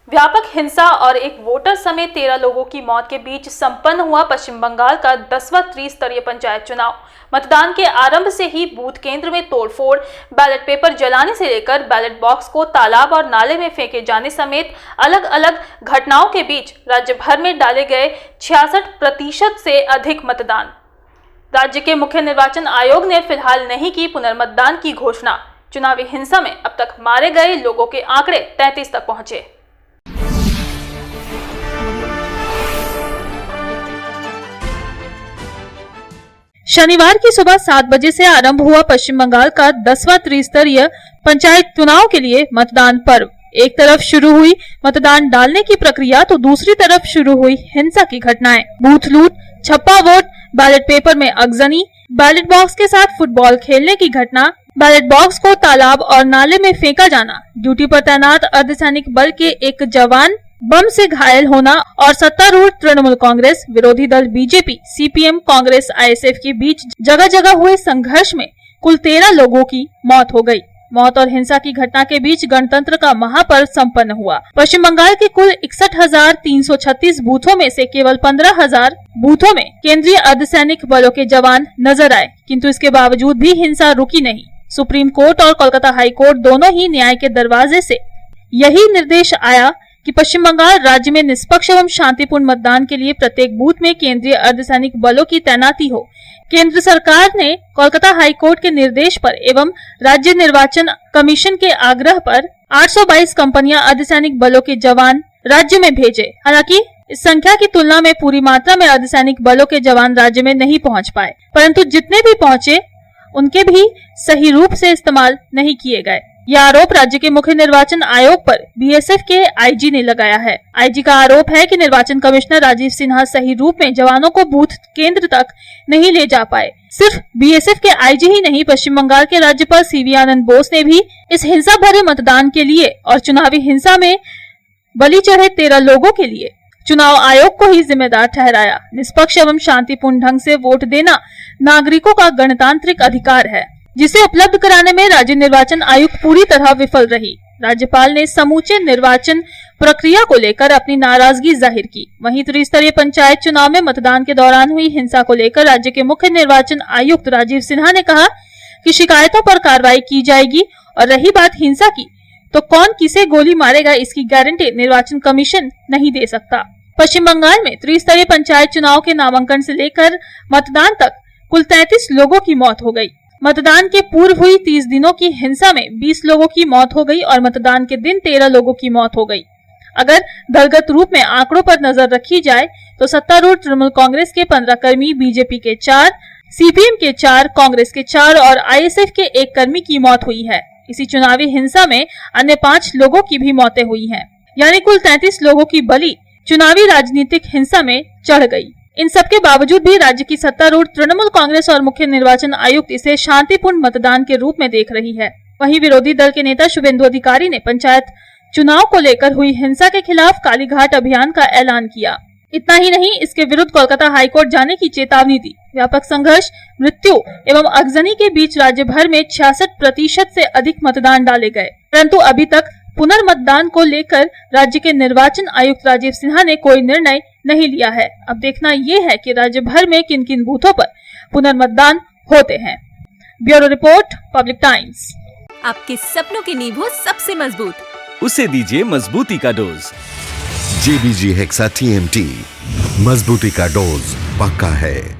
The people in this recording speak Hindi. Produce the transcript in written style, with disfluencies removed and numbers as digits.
व्यापक हिंसा और एक वोटर समेत 13 लोगों की मौत के बीच संपन्न हुआ पश्चिम बंगाल का 10वां त्रिस्तरीय पंचायत चुनाव। मतदान के आरंभ से ही बूथ केंद्र में तोड़फोड़, बैलेट पेपर जलाने से लेकर बैलेट बॉक्स को तालाब और नाले में फेंके जाने समेत अलग अलग घटनाओं के बीच राज्य भर में डाले गए 66% से अधिक मतदान। राज्य के मुख्य निर्वाचन आयोग ने फिलहाल नहीं की पुनर्मतदान की घोषणा। चुनावी हिंसा में अब तक मारे गए लोगों के आंकड़े 33 तक पहुंचे। शनिवार की सुबह 7 बजे से आरंभ हुआ पश्चिम बंगाल का 10वां त्रिस्तरीय पंचायत चुनाव के लिए मतदान पर्व। एक तरफ शुरू हुई मतदान डालने की प्रक्रिया तो दूसरी तरफ शुरू हुई हिंसा की घटनाएं। बूथ लूट, छप्पा वोट, बैलेट पेपर में अगजनी, बैलेट बॉक्स के साथ फुटबॉल खेलने की घटना, बैलेट बॉक्स को तालाब और नाले में फेंका जाना, ड्यूटी पर तैनात अर्धसैनिक बल के एक जवान बम से घायल होना और सत्तारूढ़ तृणमूल कांग्रेस, विरोधी दल बीजेपी, सीपीएम, कांग्रेस, आईएसएफ के बीच जगह जगह हुए संघर्ष में कुल 13 लोगों की मौत हो गई। मौत और हिंसा की घटना के बीच गणतंत्र का महापर्व संपन्न हुआ। पश्चिम बंगाल के कुल 61,336 बूथों में से केवल 15,000 बूथों में केंद्रीय अर्धसैनिक बलों के जवान नजर आए, किंतु इसके बावजूद भी हिंसा रुकी नहीं। सुप्रीम कोर्ट और कोलकाता हाई कोर्ट दोनों ही न्याय के दरवाजे से यही निर्देश आया कि पश्चिम बंगाल राज्य में निष्पक्ष एवं शांतिपूर्ण मतदान के लिए प्रत्येक बूथ में केंद्रीय अर्धसैनिक बलों की तैनाती हो। केंद्र सरकार ने कोलकाता हाई कोर्ट के निर्देश पर एवं राज्य निर्वाचन कमीशन के आग्रह पर 822 कंपनियां अर्धसैनिक बलों के जवान राज्य में भेजे। हालांकि इस संख्या की तुलना में पूरी मात्रा में अर्धसैनिक बलों के जवान राज्य में नहीं पहुंच पाए, परंतु जितने भी पहुंचे उनके भी सही रूप से इस्तेमाल नहीं किए गए। यह आरोप राज्य के मुख्य निर्वाचन आयोग पर बीएसएफ के आईजी ने लगाया है। आईजी का आरोप है कि निर्वाचन कमिश्नर राजीव सिन्हा सही रूप में जवानों को बूथ केंद्र तक नहीं ले जा पाए। सिर्फ बीएसएफ के आईजी ही नहीं, पश्चिम बंगाल के राज्यपाल सीवी आनंद बोस ने भी इस हिंसा भरे मतदान के लिए और चुनावी हिंसा में बलि चढ़े 13 लोगों के लिए चुनाव आयोग को ही जिम्मेदार ठहराया। निष्पक्ष एवं शांतिपूर्ण ढंग से वोट देना नागरिकों का गणतांत्रिक अधिकार है, जिसे उपलब्ध कराने में राज्य निर्वाचन आयुक्त पूरी तरह विफल रही। राज्यपाल ने समूचे निर्वाचन प्रक्रिया को लेकर अपनी नाराजगी जाहिर की। वहीं त्रिस्तरीय पंचायत चुनाव में मतदान के दौरान हुई हिंसा को लेकर राज्य के मुख्य निर्वाचन आयुक्त राजीव सिन्हा ने कहा कि शिकायतों पर कार्रवाई की जाएगी, और रही बात हिंसा की, तो कौन किसे गोली मारेगा इसकी गारंटी निर्वाचन कमीशन नहीं दे सकता। पश्चिम बंगाल में त्रिस्तरीय पंचायत चुनाव के नामांकन से लेकर मतदान तक कुल 33 लोगों की मौत हो गई। मतदान के पूर्व हुई 30 दिनों की हिंसा में 20 लोगों की मौत हो गई और मतदान के दिन 13 लोगों की मौत हो गई। अगर दलगत रूप में आंकड़ों पर नजर रखी जाए तो सत्तारूढ़ तृणमूल कांग्रेस के 15 कर्मी, बीजेपी के 4, सीपीएम के 4, कांग्रेस के 4 और आईएसएफ के 1 कर्मी की मौत हुई है। इसी चुनावी हिंसा में अन्य 5 लोगों की भी मौतें हुई हैं, यानी कुल 33 लोगों की बलि चुनावी राजनीतिक हिंसा में चढ़ गई। इन सबके बावजूद भी राज्य की सत्तारूढ़ तृणमूल कांग्रेस और मुख्य निर्वाचन आयुक्त इसे शांतिपूर्ण मतदान के रूप में देख रही है। वहीं विरोधी दल के नेता शुभेंदु अधिकारी ने पंचायत चुनाव को लेकर हुई हिंसा के खिलाफ कालीघाट अभियान का ऐलान किया। इतना ही नहीं, इसके विरुद्ध कोलकाता हाईकोर्ट जाने की चेतावनी दी। व्यापक संघर्ष, मृत्यु एवं अगजनी के बीच राज्य भर में 66% से अधिक मतदान डाले गए, परंतु अभी तक पुनर्मतदान को लेकर राज्य के निर्वाचन आयुक्त राजीव सिन्हा ने कोई निर्णय नहीं लिया है। अब देखना ये है कि राज्य भर में किन किन बूथों पर पुनर्मतदान होते हैं। Bureau report, public times. आपके सपनों की नींव हो सबसे मजबूत, उसे दीजिए मजबूती का डोज। JBG हेक्सा TMT, मजबूती का डोज पक्का है।